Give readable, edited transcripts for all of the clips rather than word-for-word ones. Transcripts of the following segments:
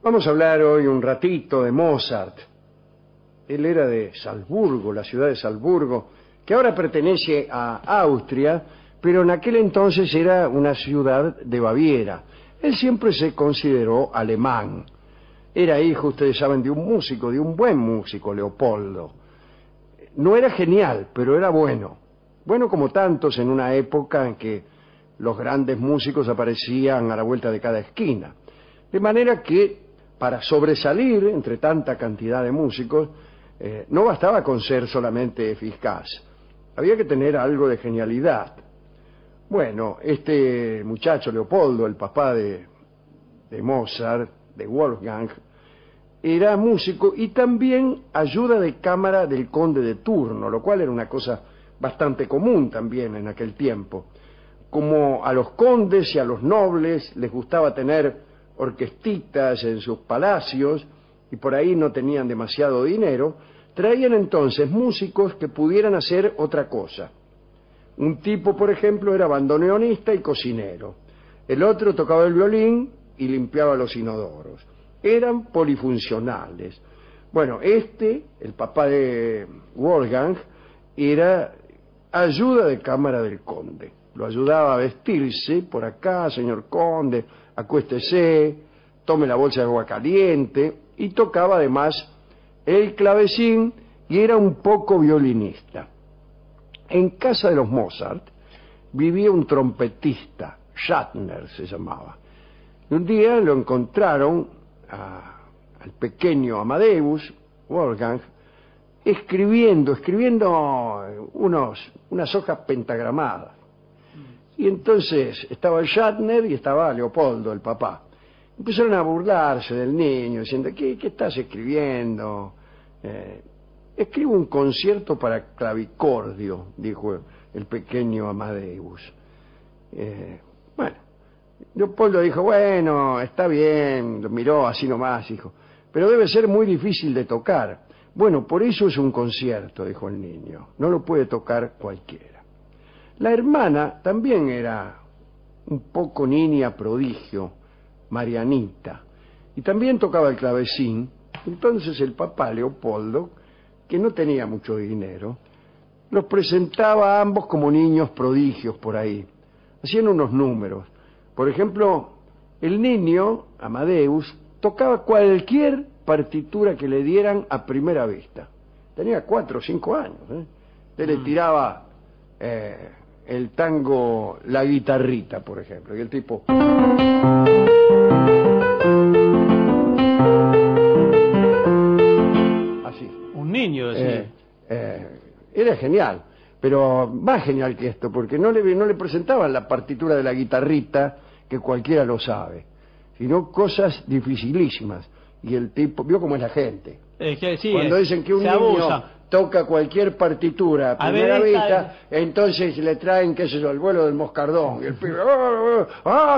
Vamos a hablar hoy un ratito de Mozart. Él era de Salzburgo, la ciudad de Salzburgo, que ahora pertenece a Austria, pero en aquel entonces era una ciudad de Baviera. Él siempre se consideró alemán. Era hijo, ustedes saben, de un músico, de un buen músico, Leopoldo. No era genial, pero era bueno. Bueno como tantos en una época en que los grandes músicos aparecían a la vuelta de cada esquina. De manera que, para sobresalir entre tanta cantidad de músicos, no bastaba con ser solamente eficaz. Había que tener algo de genialidad. Bueno, este muchacho Leopoldo, el papá de Mozart, de Wolfgang, era músico y también ayuda de cámara del conde de turno, lo cual era una cosa bastante común también en aquel tiempo. Como a los condes y a los nobles les gustaba tener orquestitas en sus palacios y por ahí no tenían demasiado dinero, traían entonces músicos que pudieran hacer otra cosa. Un tipo, por ejemplo, era bandoneonista y cocinero. El otro tocaba el violín y limpiaba los inodoros. Eran polifuncionales. Bueno, el papá de Wolfgang, era ayuda de cámara del conde. Lo ayudaba a vestirse, por acá, señor conde, acuéstese, tome la bolsa de agua caliente, y tocaba además el clavecín y era un poco violinista. En casa de los Mozart vivía un trompetista, Schattner se llamaba. Y un día lo encontraron al pequeño Amadeus, Wolfgang, escribiendo unas hojas pentagramadas. Y entonces estaba el Schattner y estaba Leopoldo, el papá. Empezaron a burlarse del niño, diciendo, ¿qué estás escribiendo? Escribo un concierto para clavicordio, dijo el pequeño Amadeus. Bueno, Leopoldo dijo, bueno, está bien, lo miró así nomás, dijo, pero debe ser muy difícil de tocar. Bueno, por eso es un concierto, dijo el niño, no lo puede tocar cualquiera. La hermana también era un poco niña prodigio, Marianita, y también tocaba el clavecín. Entonces el papá Leopoldo, que no tenía mucho dinero, los presentaba a ambos como niños prodigios por ahí. Hacían unos números. Por ejemplo, el niño, Amadeus, tocaba cualquier partitura que le dieran a primera vista. Tenía 4 o 5 años. Él le tiraba el tango La Guitarrita, por ejemplo, y el tipo... así. Un niño, decía. Era genial, pero más genial que esto, porque no le presentaban la partitura de La Guitarrita, que cualquiera lo sabe, sino cosas dificilísimas. Y el tipo, vio cómo es la gente. Sí, cuando dicen que un niño toca cualquier partitura a primera vista, entonces le traen, qué sé yo, el vuelo del moscardón. Y el pibe,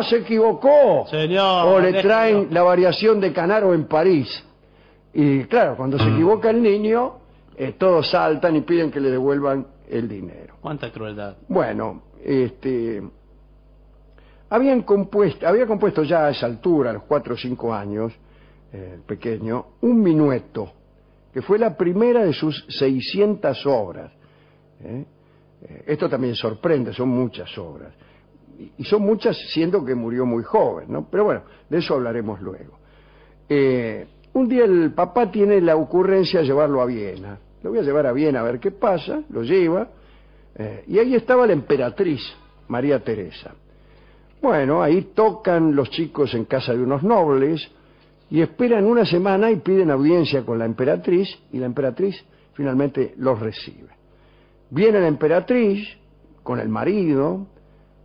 se equivocó. Señor, o le traen la variación de Canaro en París. Y claro, cuando se equivoca el niño, todos saltan y piden que le devuelvan el dinero. Cuánta crueldad. Bueno, había compuesto ya a esa altura, a los 4 o 5 años, el pequeño, un minueto, que fue la primera de sus 600 obras. Esto también sorprende, son muchas obras. Y son muchas siendo que murió muy joven, ¿no? Pero bueno, de eso hablaremos luego. Un día el papá tiene la ocurrencia de llevarlo a Viena. Lo voy a llevar a Viena a ver qué pasa, lo lleva, y ahí estaba la emperatriz, María Teresa. Bueno, ahí tocan los chicos en casa de unos nobles, y esperan una semana y piden audiencia con la emperatriz, y la emperatriz finalmente los recibe. Viene la emperatriz con el marido,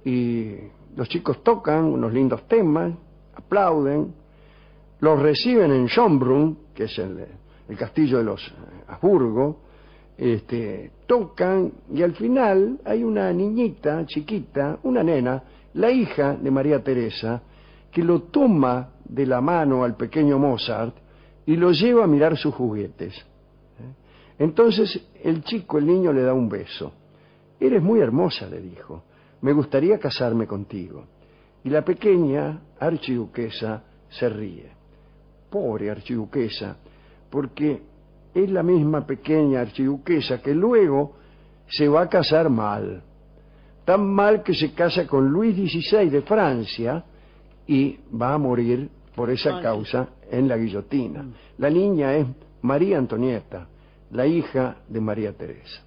y los chicos tocan unos lindos temas, aplauden, los reciben en Schönbrunn, que es el castillo de los Habsburgo, tocan, y al final hay una niñita chiquita, una nena, la hija de María Teresa, que lo toma de la mano al pequeño Mozart y lo lleva a mirar sus juguetes. Entonces el niño le da un beso. Eres muy hermosa, le dijo, me gustaría casarme contigo. Y la pequeña archiduquesa se ríe. pobre archiduquesa, porque es la misma pequeña archiduquesa que luego se va a casar mal, tan mal que se casa con Luis XVI de Francia y va a morir por esa causa en la guillotina. La niña es María Antonieta, la hija de María Teresa.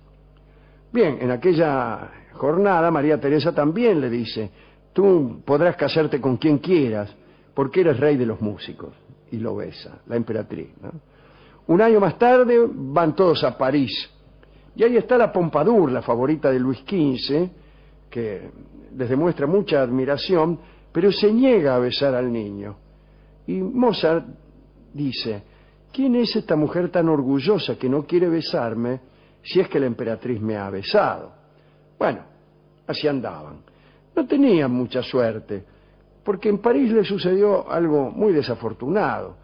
Bien, en aquella jornada María Teresa también le dice: tú podrás casarte con quien quieras, porque eres rey de los músicos. Y lo besa, la emperatriz, ¿no? Un año más tarde van todos a París, y ahí está la Pompadour, la favorita de Luis XV, que les demuestra mucha admiración, pero se niega a besar al niño. Y Mozart dice: ¿quién es esta mujer tan orgullosa que no quiere besarme si es que la emperatriz me ha besado? Bueno, así andaban. No tenían mucha suerte, porque en París le sucedió algo muy desafortunado.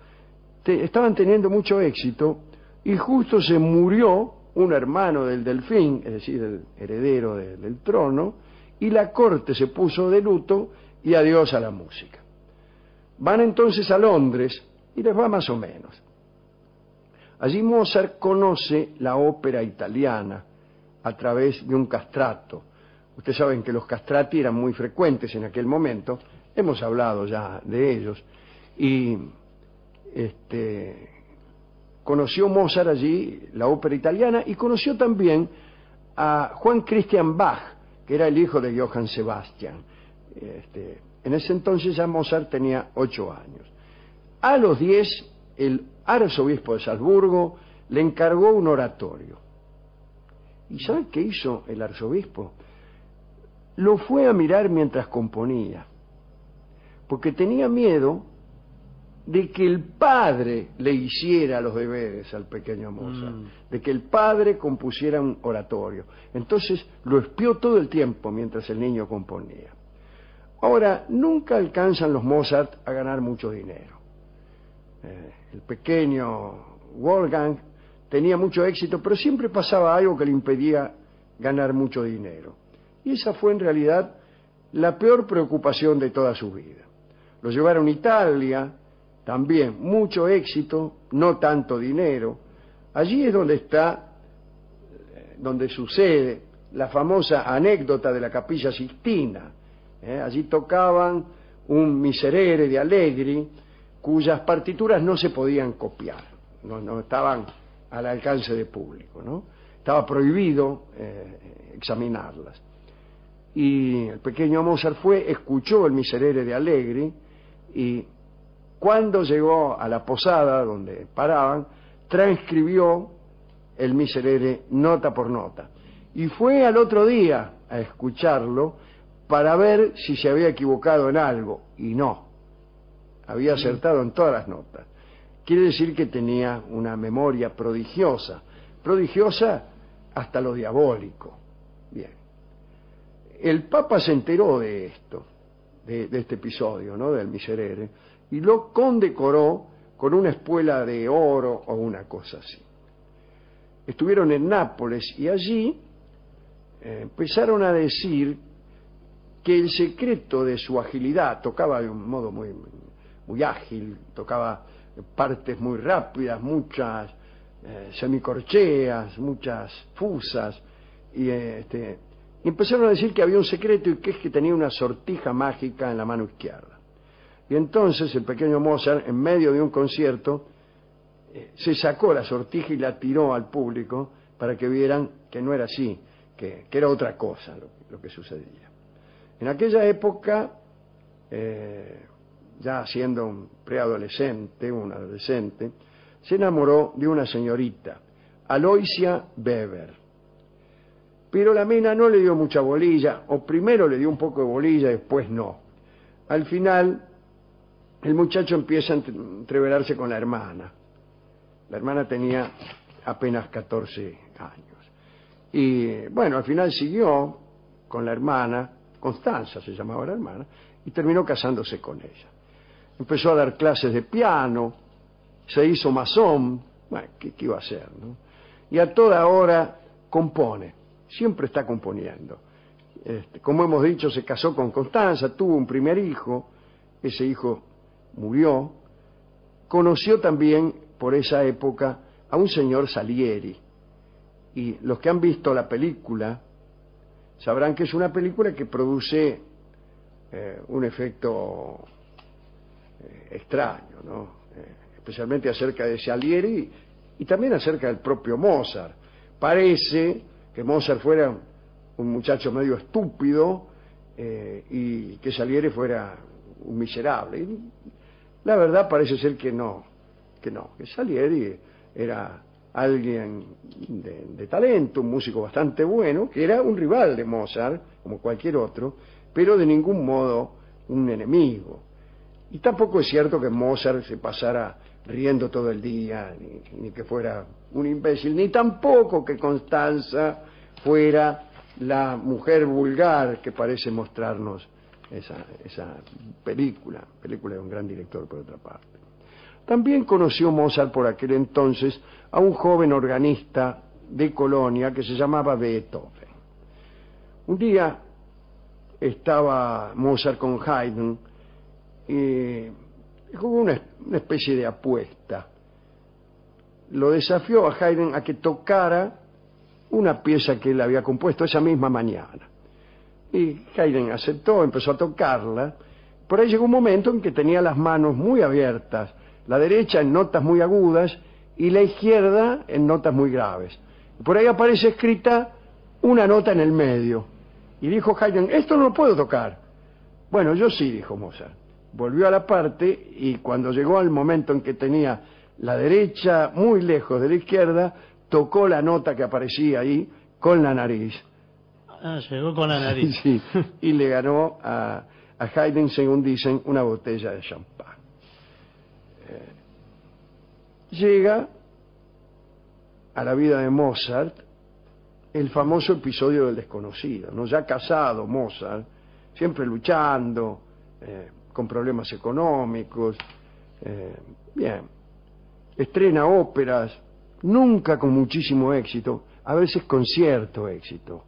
Estaban teniendo mucho éxito y justo se murió un hermano del delfín, es decir, el heredero del trono, y la corte se puso de luto y adiós a la música. Van entonces a Londres y les va más o menos. Allí Mozart conoce la ópera italiana a través de un castrato. Ustedes saben que los castrati eran muy frecuentes en aquel momento, hemos hablado ya de ellos, y conoció Mozart allí la ópera italiana y conoció también a Juan Christian Bach, que era el hijo de Johann Sebastian. En ese entonces ya Mozart tenía 8 años. A los 10, el arzobispo de Salzburgo le encargó un oratorio. ¿Y saben qué hizo el arzobispo? Lo fue a mirar mientras componía, porque tenía miedo de que el padre le hiciera los deberes al pequeño Mozart, de que el padre compusiera un oratorio. Entonces lo espió todo el tiempo mientras el niño componía. Ahora, nunca alcanzan los Mozart a ganar mucho dinero. El pequeño Wolfgang tenía mucho éxito, pero siempre pasaba algo que le impedía ganar mucho dinero. Y esa fue en realidad la peor preocupación de toda su vida. Lo llevaron a Italia, también mucho éxito, no tanto dinero. Allí es donde sucede la famosa anécdota de la Capilla Sixtina. Allí tocaban un Miserere de Allegri, cuyas partituras no se podían copiar, no estaban al alcance de público, ¿no? Estaba prohibido examinarlas. Y el pequeño Mozart escuchó el Miserere de Allegri, y cuando llegó a la posada donde paraban, transcribió el Miserere nota por nota. Y fue al otro día a escucharlo para ver si se había equivocado en algo, y no, había acertado en todas las notas. Quiere decir que tenía una memoria prodigiosa, prodigiosa hasta lo diabólico. Bien. El Papa se enteró de esto, de este episodio, ¿no?, del Miserere, y lo condecoró con una espuela de oro o una cosa así. Estuvieron en Nápoles y allí empezaron a decir que el secreto de su agilidad, tocaba de un modo muy ágil, tocaba partes muy rápidas, muchas semicorcheas, muchas fusas, y empezaron a decir que había un secreto, y que es que tenía una sortija mágica en la mano izquierda. Y entonces el pequeño Mozart, en medio de un concierto, se sacó la sortija y la tiró al público para que vieran que no era así, que era otra cosa lo que sucedía. En aquella época, ya siendo un preadolescente, un adolescente, se enamoró de una señorita, Aloysia Weber. Pero la mina no le dio mucha bolilla, o primero le dio un poco de bolilla, después no. Al final, el muchacho empieza a entreverarse con la hermana. La hermana tenía apenas 14 años. Y bueno, al final siguió con la hermana, Constanza se llamaba la hermana, y terminó casándose con ella. Empezó a dar clases de piano, se hizo masón, bueno, ¿qué iba a hacer, no? Y a toda hora compone, siempre está componiendo. Como hemos dicho, se casó con Constanza, tuvo un primer hijo, ese hijo murió, conoció también por esa época a un señor Salieri. Y los que han visto la película sabrán que es una película que produce un efecto extraño, ¿no? Especialmente acerca de Salieri y también acerca del propio Mozart. Parece que Mozart fuera un muchacho medio estúpido y que Salieri fuera un miserable. Y la verdad parece ser que que Salieri era alguien de talento, un músico bastante bueno, que era un rival de Mozart, como cualquier otro, pero de ningún modo un enemigo. Y tampoco es cierto que Mozart se pasara riendo todo el día, ni que fuera un imbécil, ni tampoco que Constanza fuera la mujer vulgar que parece mostrarnos esa película de un gran director, por otra parte. También conoció Mozart por aquel entonces a un joven organista de Colonia que se llamaba Beethoven. Un día estaba Mozart con Haydn y jugó una especie de apuesta. Lo desafió a Haydn a que tocara una pieza que él había compuesto esa misma mañana. Y Haydn aceptó, empezó a tocarla. Por ahí llegó un momento en que tenía las manos muy abiertas, la derecha en notas muy agudas y la izquierda en notas muy graves. Por ahí aparece escrita una nota en el medio. Y dijo Haydn, esto no lo puedo tocar. Bueno, yo sí, dijo Mozart. Volvió a la parte y cuando llegó al momento en que tenía la derecha muy lejos de la izquierda, tocó la nota que aparecía ahí con la nariz. Ah, llegó con la nariz. Sí, y le ganó a Haydn, según dicen, una botella de champán. Llega a la vida de Mozart el famoso episodio del desconocido, ¿no? Ya casado Mozart, siempre luchando, con problemas económicos, bien, estrena óperas, nunca con muchísimo éxito, a veces con cierto éxito.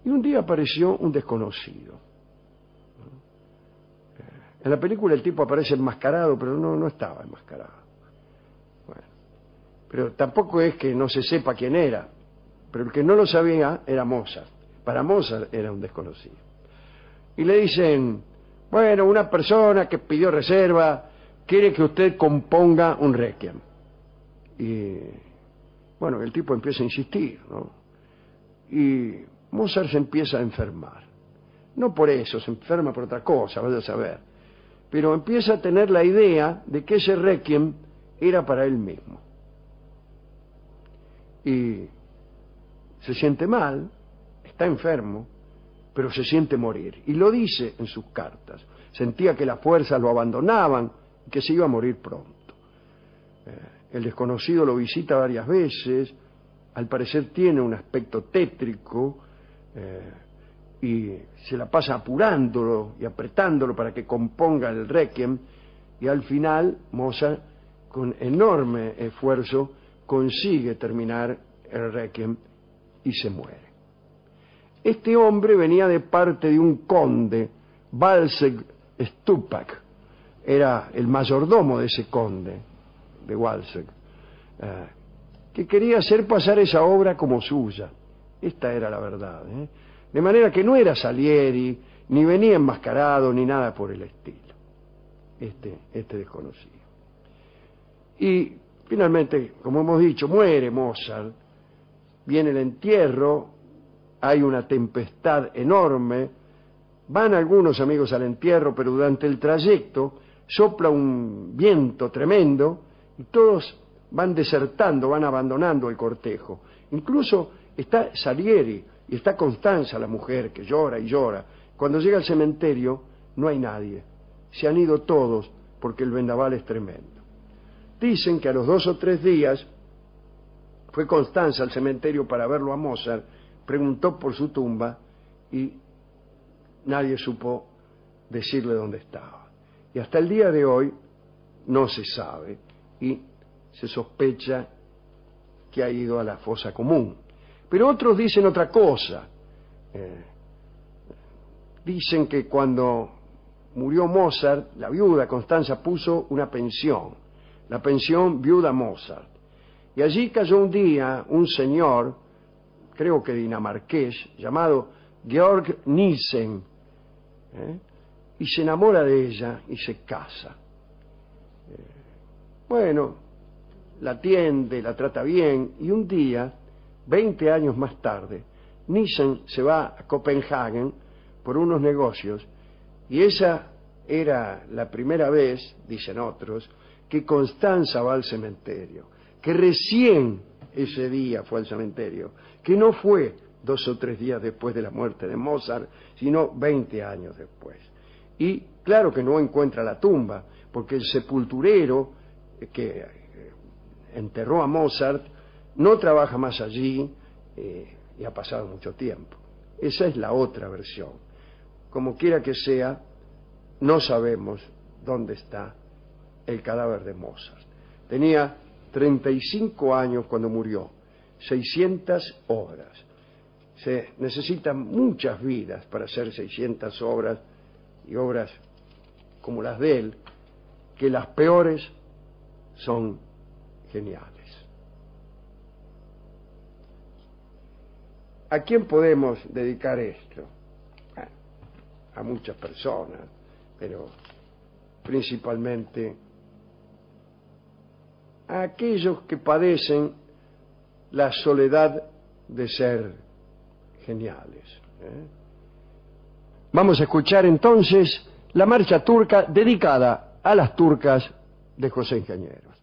Y un día apareció un desconocido. En la película el tipo aparece enmascarado, pero no estaba enmascarado. Bueno, pero tampoco es que no se sepa quién era, pero el que no lo sabía era Mozart. Para Mozart era un desconocido. Y le dicen, bueno, una persona que pidió reserva quiere que usted componga un requiem. Y bueno, el tipo empieza a insistir, ¿no? Y Mozart se empieza a enfermar. No por eso, se enferma por otra cosa, vaya a saber. Pero empieza a tener la idea de que ese requiem era para él mismo. Y se siente mal, está enfermo, pero se siente morir. Y lo dice en sus cartas. Sentía que las fuerzas lo abandonaban y que se iba a morir pronto. El desconocido lo visita varias veces, al parecer tiene un aspecto tétrico, y se la pasa apurándolo y apretándolo para que componga el requiem, y al final Mozart, con enorme esfuerzo, consigue terminar el requiem y se muere. Este hombre venía de parte de un conde, Walsegg Stupak, era el mayordomo de ese conde, de Walsegg, que quería hacer pasar esa obra como suya. Esta era la verdad, De manera que no era Salieri, ni venía enmascarado, ni nada por el estilo, este desconocido. Y finalmente, como hemos dicho, muere Mozart, viene el entierro, hay una tempestad enorme, van algunos amigos al entierro, pero durante el trayecto sopla un viento tremendo y todos van desertando, van abandonando el cortejo. Incluso está Salieri y está Constanza, la mujer, que llora y llora. Cuando llega al cementerio no hay nadie, se han ido todos porque el vendaval es tremendo. Dicen que a los 2 o 3 días fue Constanza al cementerio para verlo a Mozart, preguntó por su tumba y nadie supo decirle dónde estaba. Y hasta el día de hoy no se sabe y se sospecha que ha ido a la fosa común. Pero otros dicen otra cosa. Dicen que cuando murió Mozart, la viuda Constanza puso una pensión, la pensión Viuda Mozart. Y allí cayó un día un señor, creo que dinamarqués, llamado Georg Nielsen, y se enamora de ella y se casa. Bueno, la atiende, la trata bien, y un día, 20 años más tarde, Nielsen se va a Copenhague por unos negocios, y esa era la primera vez, dicen otros, que Constanza va al cementerio, que recién ese día fue al cementerio, que no fue 2 o 3 días después de la muerte de Mozart, sino 20 años después. Y claro que no encuentra la tumba, porque el sepulturero que enterró a Mozart no trabaja más allí y ha pasado mucho tiempo. Esa es la otra versión. Como quiera que sea, no sabemos dónde está el cadáver de Mozart. Tenía 35 años cuando murió, 600 obras. Se necesitan muchas vidas para hacer 600 obras, y obras como las de él, que las peores son geniales. ¿A quién podemos dedicar esto? A muchas personas, pero principalmente a aquellos que padecen la soledad de ser geniales. Vamos a escuchar entonces la marcha turca dedicada a las turcas de José Ingenieros.